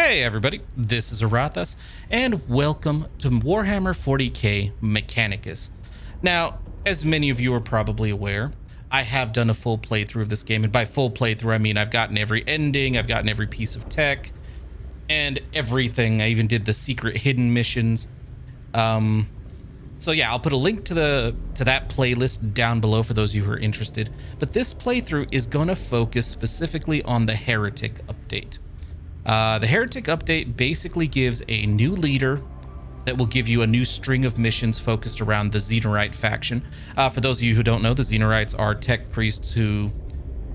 Hey everybody, this is Aurathas, and welcome to Warhammer 40k Mechanicus. Now, as many of you are probably aware, I have done a full playthrough of this game, and by full playthrough I mean I've gotten every ending, I've gotten every piece of tech, and everything. I even did the secret hidden missions. So yeah, I'll put a link to that playlist down below for those of you who are interested. But this playthrough is gonna focus specifically on the Heretic update. The Heretic update basically gives a new leader that will give you a new string of missions focused around the Xenarite faction. For those of you who don't know, the Xenarites are tech priests who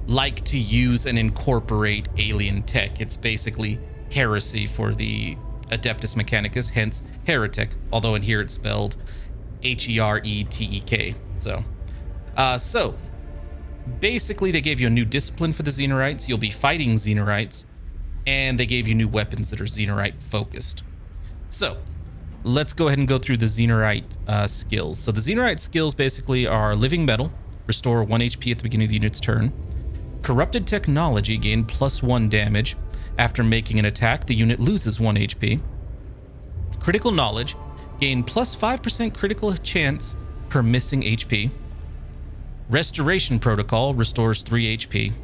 like to use and incorporate alien tech. It's basically heresy for the Adeptus Mechanicus, hence Heretek, although in here it's spelled Heretek. So basically they gave you a new discipline for the Xenarites. You'll be fighting Xenarites, and they gave you new weapons that are Xenarite focused. So let's go ahead and go through the Xenarite skills. So the Xenarite skills basically are living metal, restore 1 HP at the beginning of the unit's turn. Corrupted technology, gain +1 damage. After making an attack, the unit loses 1 HP. Critical knowledge, gain +5% critical chance per missing HP. Restoration protocol, restores 3 HP.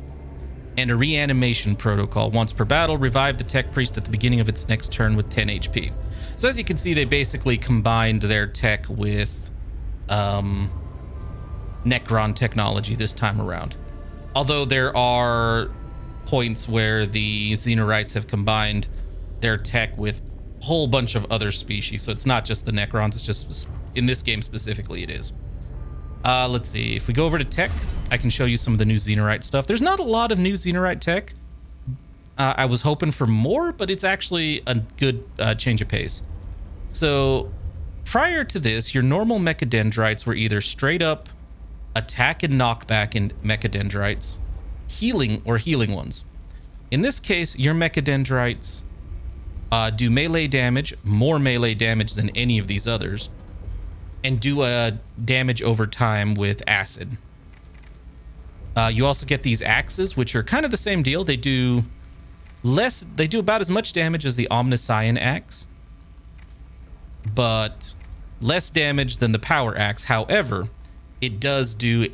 And a reanimation protocol. Once per battle, revive the tech priest at the beginning of its next turn with 10 HP. So as you can see, they basically combined their tech with Necron technology this time around. Although there are points where the Xenarites have combined their tech with a whole bunch of other species. So it's not just the Necrons, it's just in this game specifically it is. Let's see, if we go over to tech, I can show you some of the new Xenarite stuff. There's not a lot of new Xenarite tech. I was hoping for more, but it's actually a good change of pace. So prior to this, your normal Mechadendrites were either straight up attack and knockback in Mechadendrites, healing or healing ones. In this case, your Mechadendrites do melee damage, more melee damage than any of these others, and do damage over time with acid. You also get these axes, which are kind of the same deal. They do about as much damage as the Omnissiah axe, but less damage than the power axe. However, it does do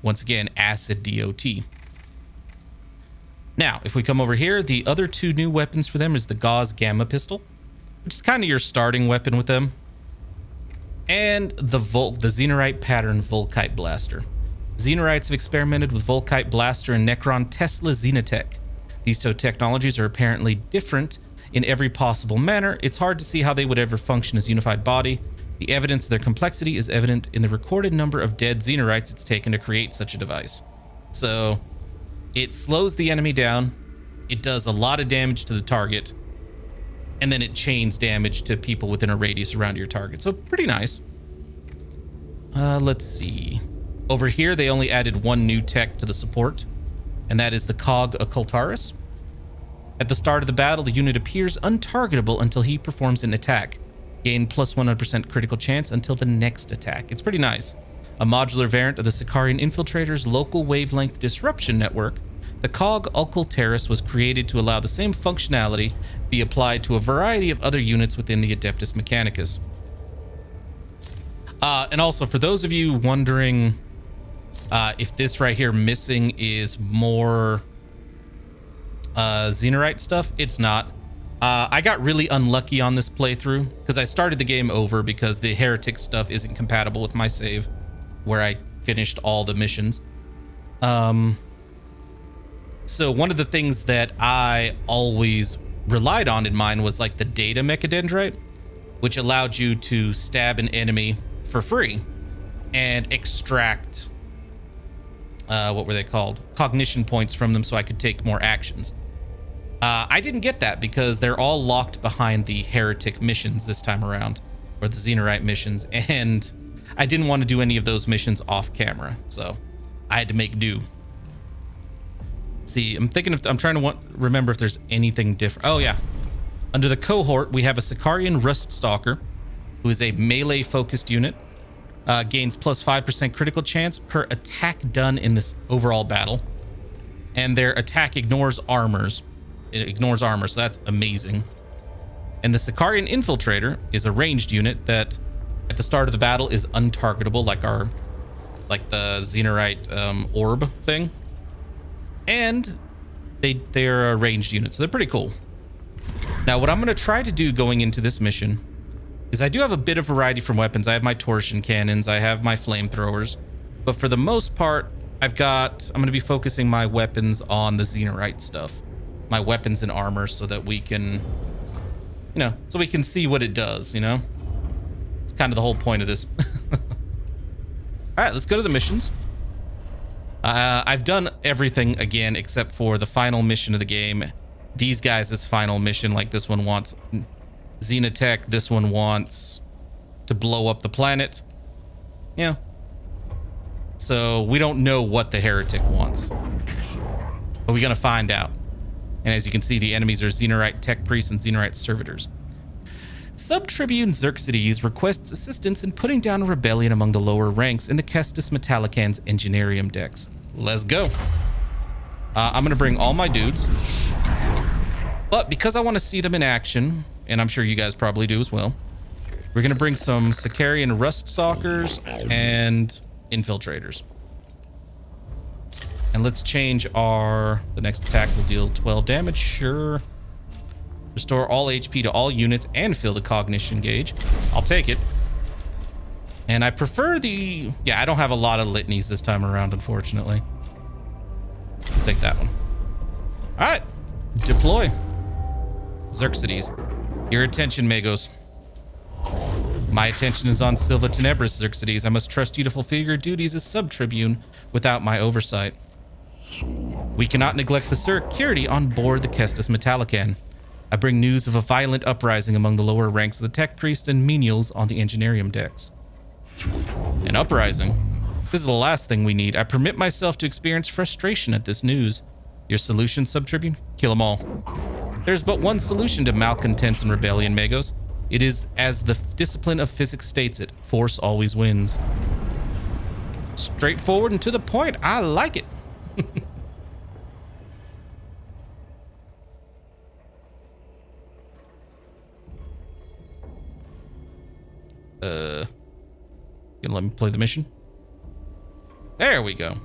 once again, acid DOT. Now, if we come over here, the other two new weapons for them is the Gauss Gamma Pistol, which is kind of your starting weapon with them, and the Xenarite Pattern Volkite Blaster. Xenarites have experimented with Volkite Blaster and Necron Tesla Xenatech. These two technologies are apparently different in every possible manner. It's hard to see how they would ever function as a unified body. The evidence of their complexity is evident in the recorded number of dead Xenarites it's taken to create such a device. So it slows the enemy down, it does a lot of damage to the target, and then it chains damage to people within a radius around your target. So pretty nice. Let's see. Over here, they only added one new tech to the support, and that is the Cog Occultaris. At the start of the battle, the unit appears untargetable until he performs an attack. Gain +100% critical chance until the next attack. It's pretty nice. A modular variant of the Sicarian Infiltrator's local wavelength disruption network, the Cog Occultaris was created to allow the same functionality be applied to a variety of other units within the Adeptus Mechanicus. And also, for those of you wondering if this right here missing is more Xenarite stuff, it's not. I got really unlucky on this playthrough because I started the game over because the Heretic stuff isn't compatible with my save where I finished all the missions. So one of the things that I always relied on in mine was like the data Mechadendrite, which allowed you to stab an enemy for free and extract what were they called? Cognition points from them so I could take more actions. I didn't get that because they're all locked behind the Heretic missions this time around, or the Xenarite missions, and I didn't want to do any of those missions off camera, so I had to make do. See, I'm trying to remember if there's anything different. Oh yeah, under the cohort we have a Sicarian Rust Stalker, who is a melee focused unit. Gains +5% critical chance per attack done in this overall battle, and their attack ignores armors. it ignores armor, so that's amazing. And the Sicarian Infiltrator is a ranged unit that at the start of the battle is untargetable, like the Xenarite orb thing. And they're a ranged unit, so they're pretty cool. Now, what I'm going to try to do going into this mission is I do have a bit of variety from weapons. I have my torsion cannons, I have my flamethrowers, but for the most part, I'm going to be focusing my weapons on the Xenarite stuff, my weapons and armor, so that we can, so we can see what it does, It's kind of the whole point of this. All right, let's go to the missions. I've done everything again except for the final mission of the game. These guys' final mission, like this one wants Xenotech, this one wants to blow up the planet. Yeah. So we don't know what the Heretic wants, but we're gonna find out. And as you can see, the enemies are Xenarite Tech Priests and Xenarite Servitors. Sub-Tribune Xerxes requests assistance in putting down a rebellion among the lower ranks in the Caestus Metalican's Engineerium decks. Let's go. I'm gonna bring all my dudes, but because I want to see them in action, and I'm sure you guys probably do as well, we're gonna bring some Sicarian Rust Stalkers and Infiltrators. And let's change the next attack will deal 12 damage, sure. Restore all HP to all units and fill the cognition gauge. I'll take it. And I prefer I don't have a lot of litanies this time around, unfortunately. I'll take that one. All right, deploy. Xerxes, your attention, Magos. My attention is on Silva Tenebris, Xerxes. I must trust you to fulfill your duties as sub-tribune without my oversight. We cannot neglect the security on board the Caestus Metalican. I bring news of a violent uprising among the lower ranks of the tech priests and menials on the Engineerium decks. An uprising? This is the last thing we need. I permit myself to experience frustration at this news. Your solution, sub-tribune? Kill them all. There's but one solution to malcontents and rebellion, Magos. It is as the discipline of physics states it. Force always wins. Straightforward and to the point. I like it. Gonna let me play the mission? There we go.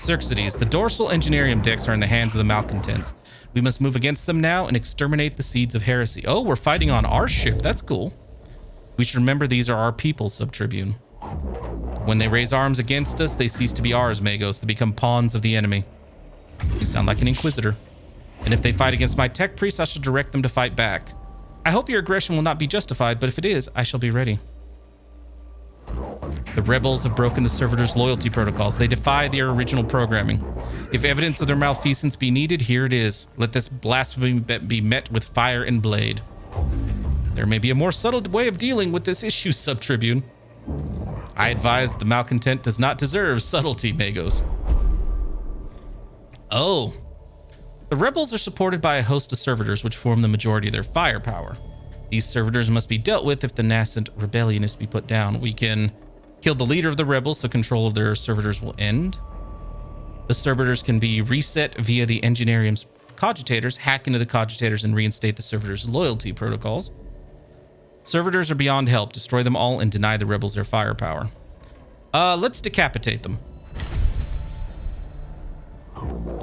Xerxes, the dorsal Engineerium decks are in the hands of the malcontents. We must move against them now and exterminate the seeds of heresy. Oh, we're fighting on our ship. That's cool. We should remember these are our people, Sub-Tribune. When they raise arms against us, they cease to be ours, Magos. They become pawns of the enemy. You sound like an inquisitor. And if they fight against my tech priests, I shall direct them to fight back. I hope your aggression will not be justified, but if it is, I shall be ready. The rebels have broken the servitors' loyalty protocols. They defy their original programming. If evidence of their malfeasance be needed, here it is. Let this blasphemy be met with fire and blade. There may be a more subtle way of dealing with this issue, Sub-Tribune. I advise the malcontent does not deserve subtlety, Magos. Oh. The rebels are supported by a host of servitors, which form the majority of their firepower. These servitors must be dealt with if the nascent rebellion is to be put down. We can kill the leader of the rebels, so control of their servitors will end. The servitors can be reset via the Engineerium's cogitators, hack into the cogitators, and reinstate the servitors' loyalty protocols. Servitors are beyond help. Destroy them all and deny the rebels their firepower. Let's decapitate them.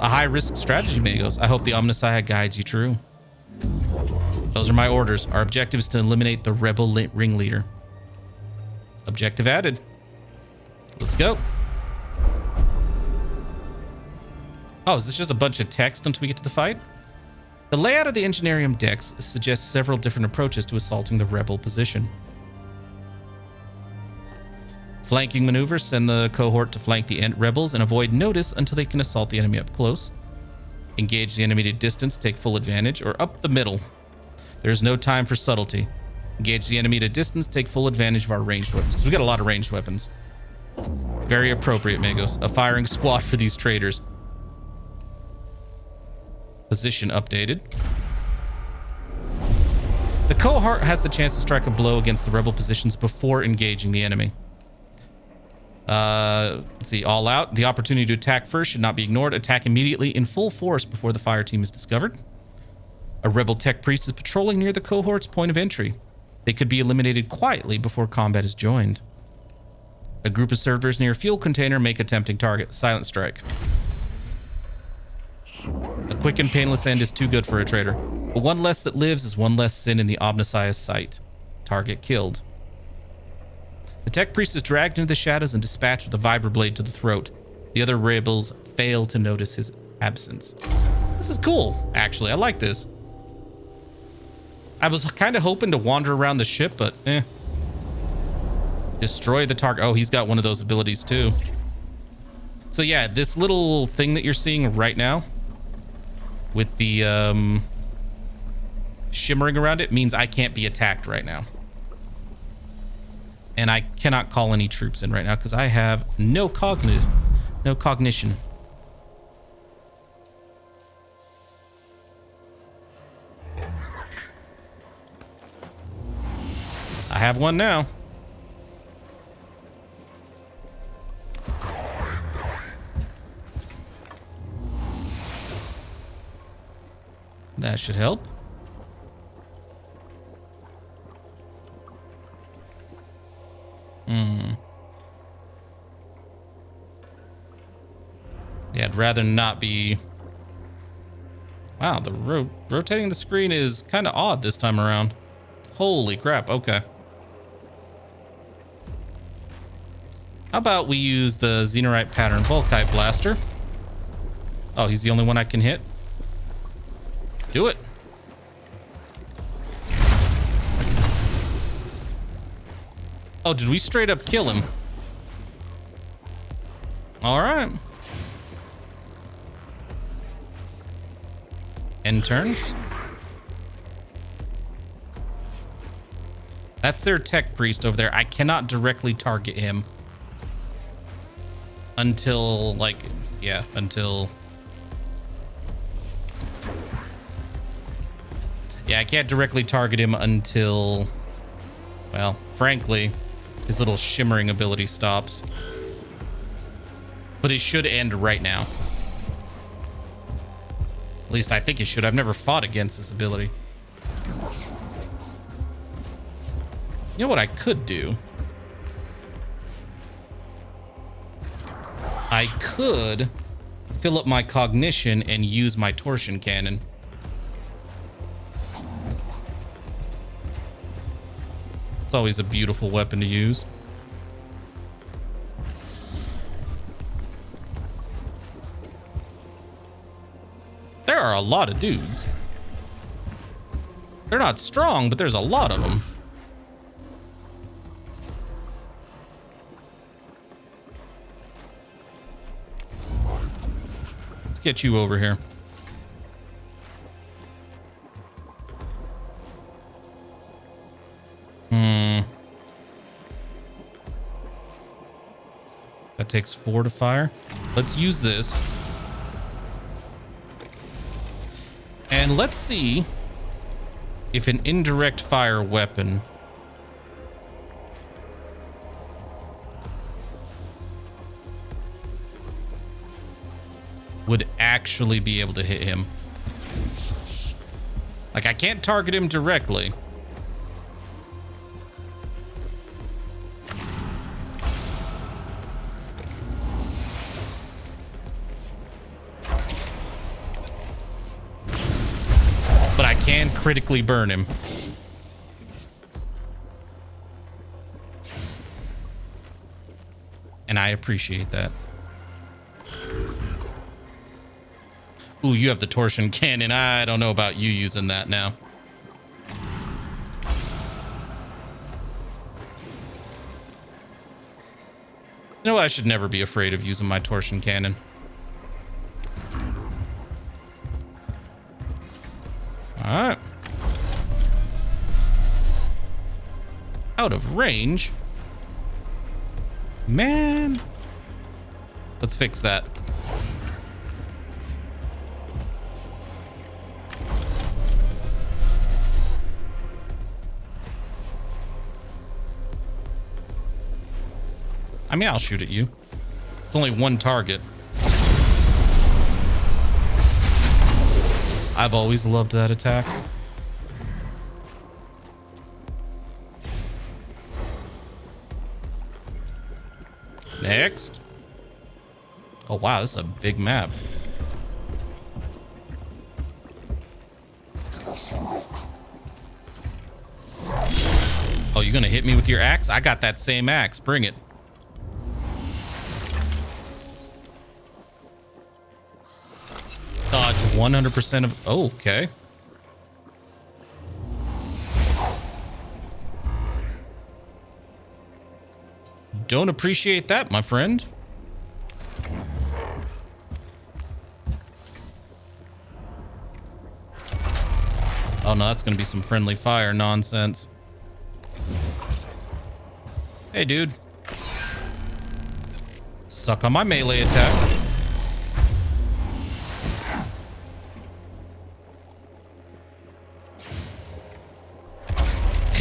A high-risk strategy, Magos. I hope the Omnissiah guides you true. Those are my orders. Our objective is to eliminate the rebel ringleader. Objective added. Let's go. Oh, is this just a bunch of text until we get to the fight? The layout of the Engineerium decks suggests several different approaches to assaulting the rebel position. Flanking maneuvers send the cohort to flank the rebels and avoid notice until they can assault the enemy up close. Engage the enemy at distance, take full advantage, or up the middle. There's no time for subtlety. Engage the enemy at a distance, take full advantage of our ranged weapons. Because we got a lot of ranged weapons. Very appropriate, Magos. A firing squad for these traitors. Position updated. The cohort has the chance to strike a blow against the rebel positions before engaging the enemy. Let's see, all out. The opportunity to attack first should not be ignored. Attack immediately in full force before the fire team is discovered. A rebel tech priest is patrolling near the cohort's point of entry. They could be eliminated quietly before combat is joined. A group of servitors near a fuel container make a tempting target. Silent strike. A quick and painless end is too good for a traitor. But one less that lives is one less sin in the Omnissiah's sight. Target killed. The tech priest is dragged into the shadows and dispatched with a vibroblade to the throat. The other rebels fail to notice his absence. This is cool, actually. I like this. I was kind of hoping to wander around the ship, but Destroy the target. Oh, he's got one of those abilities too. So yeah, this little thing that you're seeing right now with the shimmering around it means I can't be attacked right now. And I cannot call any troops in right now because I have no cognition. I have one now. That should help. Yeah, I'd rather not be. Wow, the rotating the screen is kind of odd this time around. Holy crap, okay. How about we use the Xenarite pattern Volkite blaster? Oh, he's the only one I can hit. Do it. Oh, did we straight up kill him? All right. End turn. That's their tech priest over there. I cannot directly target him until, like, yeah, until. Yeah, I can't directly target him until, well, frankly, his little shimmering ability stops. But it should end right now. At least I think it should. I've never fought against this ability. You know what I could do? I could fill up my cognition and use my torsion cannon. It's always a beautiful weapon to use. There are a lot of dudes. They're not strong, but there's a lot of them. Let's get you over here. That takes 4 to fire. Let's use this. And let's see if an indirect fire weapon would actually be able to hit him. Like, I can't target him directly. But I can critically burn him. And I appreciate that. Ooh, you have the torsion cannon. I don't know about you using that now. You know what? I should never be afraid of using my torsion cannon. All right. Out of range. Man. Let's fix that. I mean, I'll shoot at you. It's only one target. I've always loved that attack. Next. Oh, wow, this is a big map. Oh, you're gonna hit me with your axe? I got that same axe. Bring it. Dodge 100% of... Oh, okay. Don't appreciate that, my friend. Oh, no, that's going to be some friendly fire nonsense. Hey, dude. Suck on my melee attack.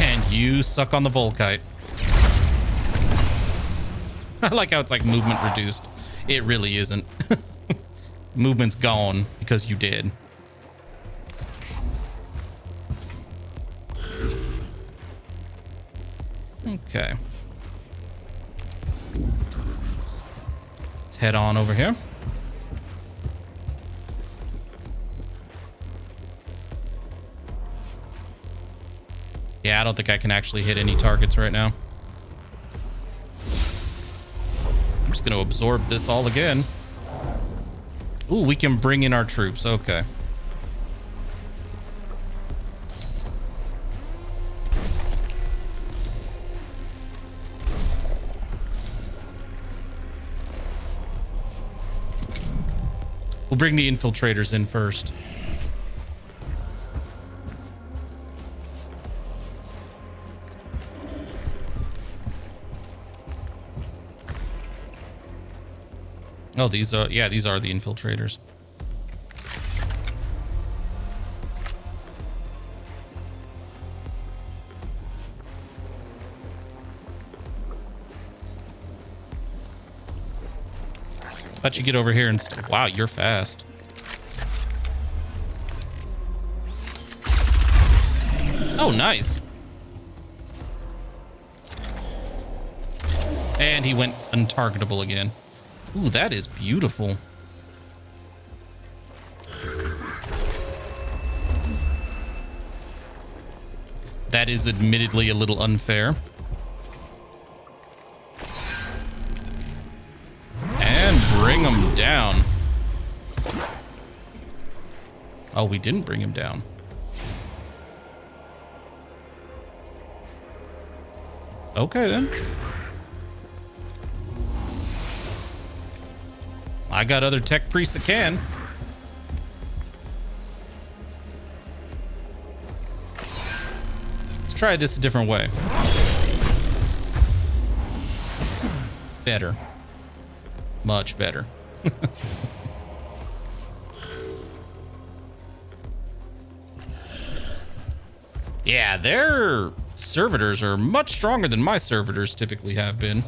And you suck on the Volkite. I like how it's like movement reduced. It really isn't. Movement's gone because you did. Okay. Let's head on over here. Yeah, I don't think I can actually hit any targets right now. I'm just going to absorb this all again. Ooh, we can bring in our troops. Okay. We'll bring the infiltrators in first. Oh, these are, yeah, these are the infiltrators. Let you get over here and... Wow, you're fast. Oh, nice. And he went untargetable again. Ooh, that is beautiful. That is admittedly a little unfair. And bring him down. Oh, we didn't bring him down. Okay, then. I got other tech priests that can. Let's try this a different way. Better. Much better. Yeah, their servitors are much stronger than my servitors typically have been.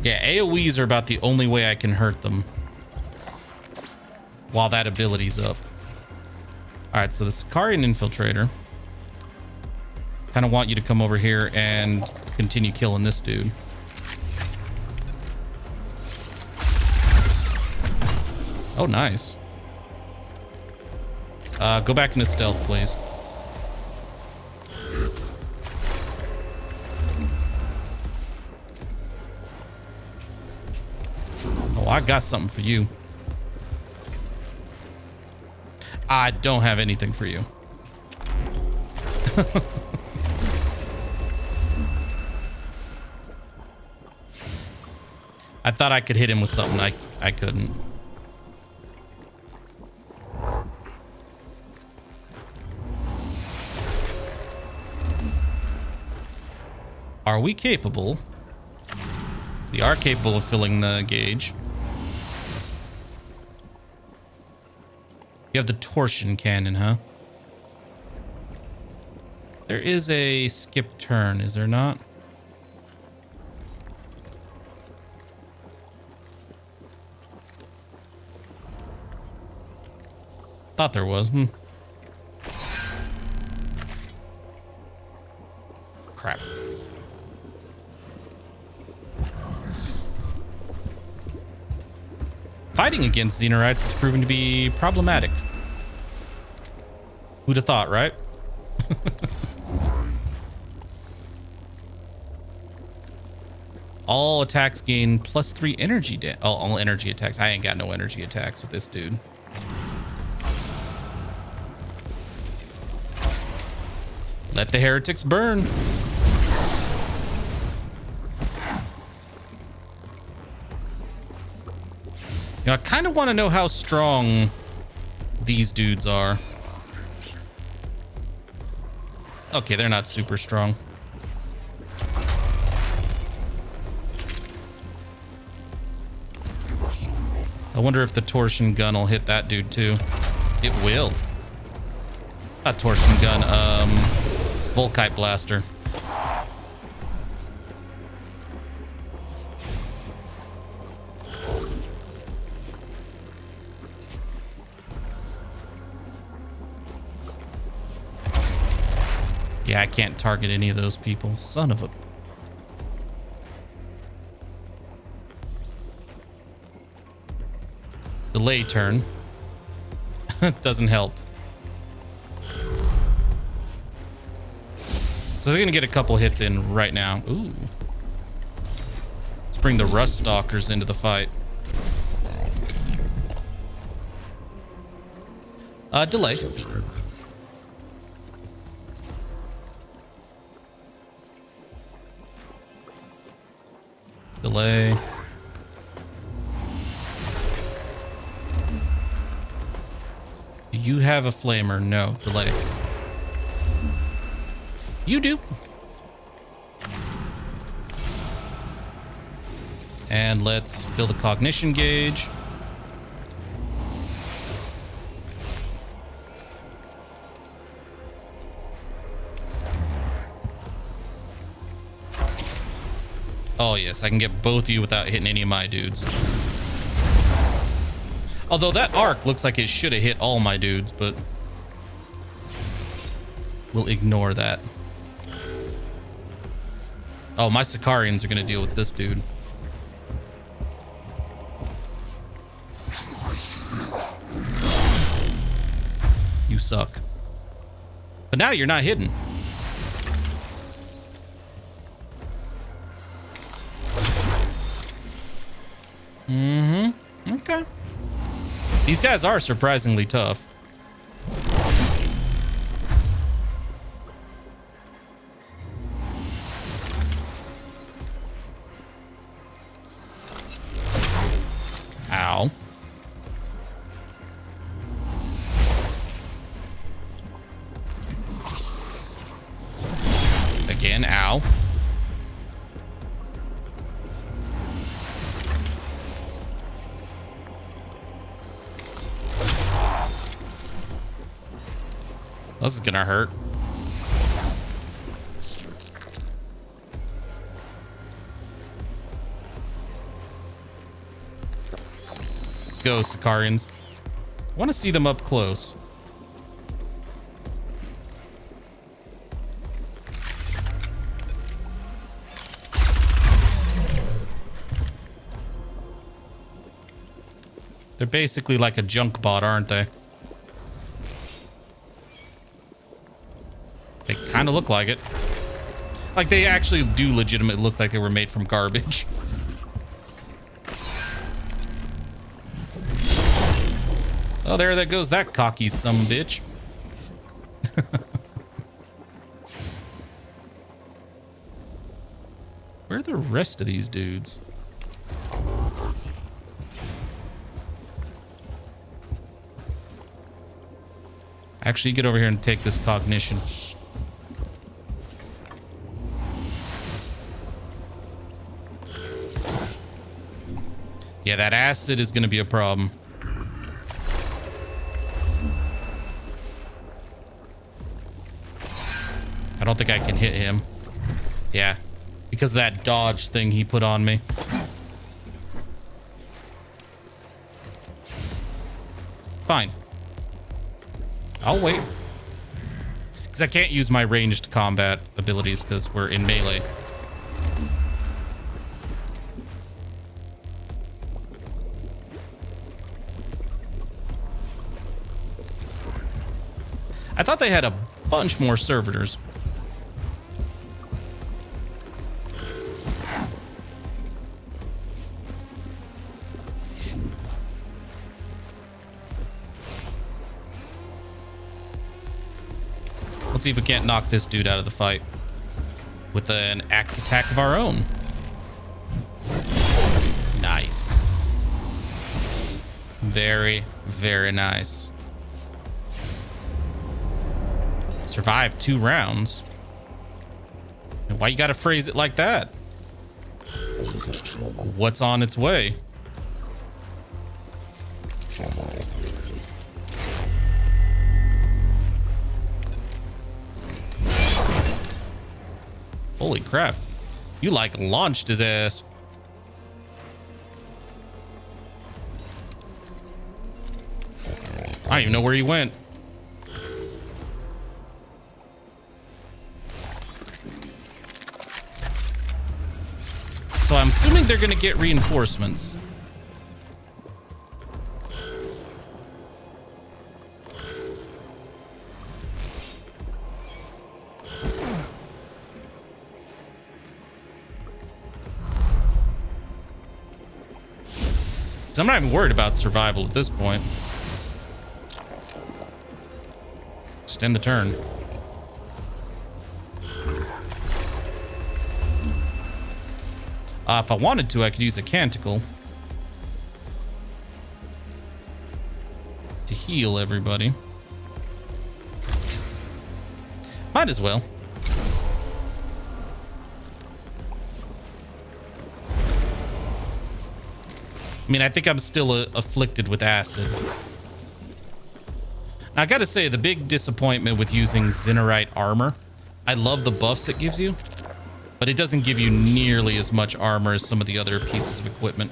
Yeah, AoEs are about the only way I can hurt them while that ability's up. All right, so the Sicarian infiltrator. Kind of want you to come over here and continue killing this dude. Oh, nice. Go back into stealth, please. Oh, I got something for you. I don't have anything for you. I thought I could hit him with something. I couldn't. Are we capable We are capable of filling the gauge. You have the torsion cannon, huh? There is a skip turn, is there not? Thought there was. Crap. Fighting against Xenarites has proven to be problematic. Who'd have thought, right? All attacks gain +3 energy. All energy attacks. I ain't got no energy attacks with this dude. Let the heretics burn. You know, I kind of want to know how strong these dudes are. Okay, they're not super strong. I wonder if the torsion gun will hit that dude too. It will. Not torsion gun, Volkite blaster. Yeah, I can't target any of those people. Son of a... Delay turn. Doesn't help. So they're gonna get a couple hits in right now. Ooh. Let's bring the rust stalkers into the fight. Delay. Delay. Do you have a flamer? No. Delay. You do. And let's fill the cognition gauge. Oh yes, I can get both of you without hitting any of my dudes. Although that arc looks like it should have hit all my dudes, but we'll ignore that. Oh, my Sicarians are going to deal with this dude. You suck. But now you're not hidden. Mm-hmm. Okay. These guys are surprisingly tough. Ow. Again, ow. This is gonna hurt. Let's go, Sicarians. I want to see them up close. They're basically like a junk bot, aren't they? They kind of look like it. Like they actually do legitimately look like they were made from garbage. Oh, there that goes that cocky sumbitch. Where are the rest of these dudes? Actually, get over here and take this cognition. Yeah, that acid is going to be a problem. I don't think I can hit him. Yeah, because of that dodge thing he put on me. Fine. I'll wait. Because I can't use my ranged combat abilities because we're in melee. I thought they had a bunch more servitors. Let's see if we can't knock this dude out of the fight with an axe attack of our own. Nice. Very, very nice. Survived 2 rounds. And why you gotta phrase it like that? What's on its way? Holy crap. You like launched his ass. I don't even know where he went. So I'm assuming they're going to get reinforcements. So I'm not even worried about survival at this point. Just end the turn. If I wanted to, I could use a canticle to heal everybody. Might as well. I mean, I think I'm still afflicted with acid. Now, I gotta say, the big disappointment with using Xenarite armor, I love the buffs it gives you, but it doesn't give you nearly as much armor as some of the other pieces of equipment.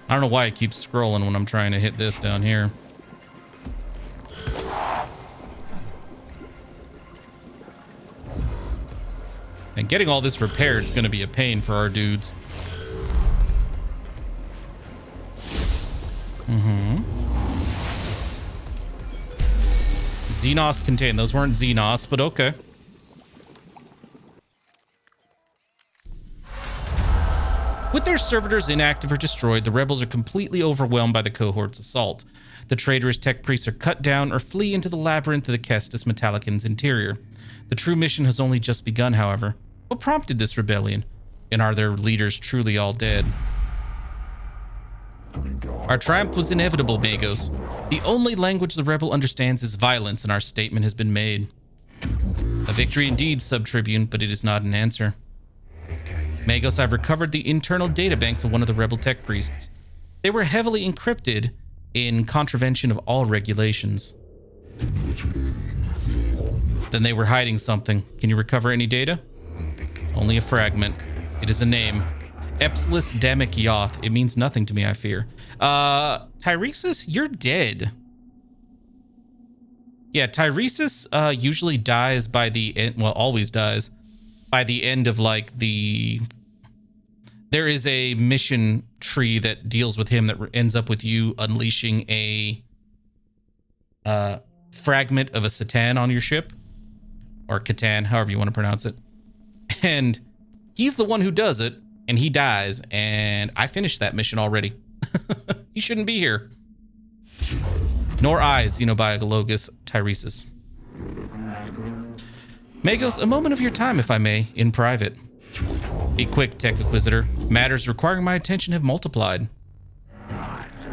I don't know why it keeps scrolling when I'm trying to hit this down here. And getting all this repaired is going to be a pain for our dudes. Xenos contained. Those weren't Xenos, but okay. With their servitors inactive or destroyed, the rebels are completely overwhelmed by the cohort's assault. The traitorous tech priests are cut down or flee into the labyrinth of the Caestus Metalican's interior. The true mission has only just begun, however. What prompted this rebellion? And are their leaders truly all dead? Our triumph was inevitable, Magos. The only language the rebel understands is violence, and our statement has been made. A victory indeed, Sub-Tribune, but it is not an answer. Magos, I've recovered the internal databanks of one of the rebel tech priests. They were heavily encrypted in contravention of all regulations. Then they were hiding something. Can you recover any data? Only a fragment. It is a name. Epsilus Damic Yoth. It means nothing to me, I fear. Tyresis, you're dead. Yeah, Tyresis usually dies by the end, well, always dies by the end of like the... There is a mission tree that deals with him that ends up with you unleashing a fragment of a Satan on your ship. Or Catan, however you want to pronounce it. And he's the one who does it, and he dies, and I finished that mission already. He shouldn't be here. Nor I, Xenobiologus Tyresis. Magos, a moment of your time, if I may, in private. Be quick, Tech Inquisitor. Matters requiring my attention have multiplied.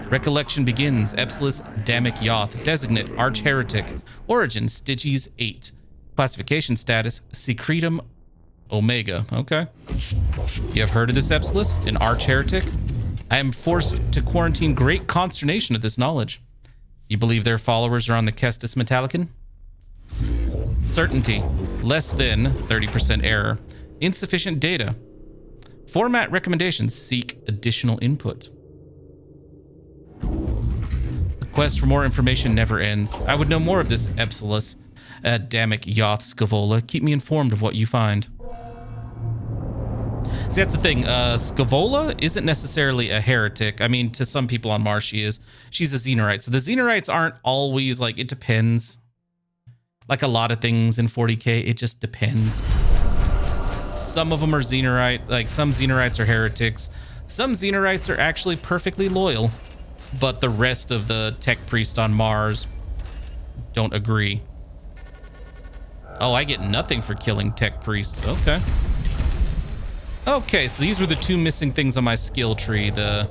Recollection begins. Epsilus Damic Yoth. Designate Arch-Heretek. Origin Styges 8. Classification status, Secretum Omega. Okay. You have heard of this Epsilus, an Arch-Heretek? I am forced to quarantine great consternation at this knowledge. You believe their followers are on the Caestus Metalican? Certainty, less than 30% error. Insufficient data. Format recommendations, seek additional input. The quest for more information never ends. I would know more of this Epsilus. Adamic Yoth Scaevola. Keep me informed of what you find. See, that's the thing. Scaevola isn't necessarily a heretic. I mean, to some people on Mars, she is. She's a Xenarite. So the Xenarites aren't always like, it depends. Like a lot of things in 40K, it just depends. Some of them are Xenarite. Like some Xenarites are heretics. Some Xenarites are actually perfectly loyal. But the rest of the tech priest on Mars don't agree. Oh, I get nothing for killing tech priests. Okay. Okay, so these were the two missing things on my skill tree. The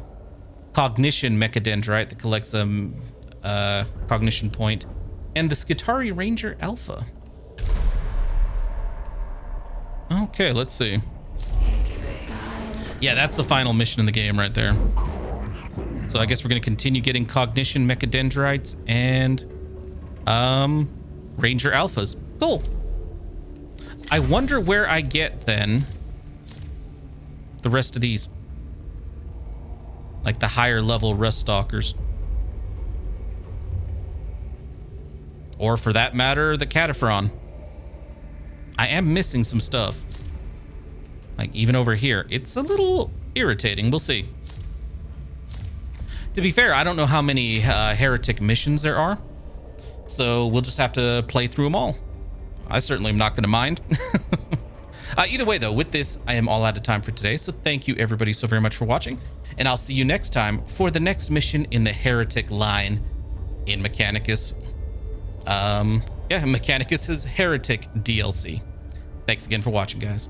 cognition mechadendrite that collects a cognition point, and the Skitarii Ranger Alpha. Okay, let's see. Yeah, that's the final mission in the game right there. So I guess we're going to continue getting cognition mechadendrites and Ranger Alphas. Cool. I wonder where I get then the rest of these, like the higher level rust stalkers, or for that matter the Cataphron. I am missing some stuff, like even over here. It's a little irritating. We'll see. To be fair, I don't know how many heretic missions there are, so we'll just have to play through them all. I certainly am not going to mind. Either way, though, with this, I am all out of time for today. So thank you, everybody, so very much for watching. And I'll see you next time for the next mission in the Heretic line in Mechanicus. Mechanicus' Heretic DLC. Thanks again for watching, guys.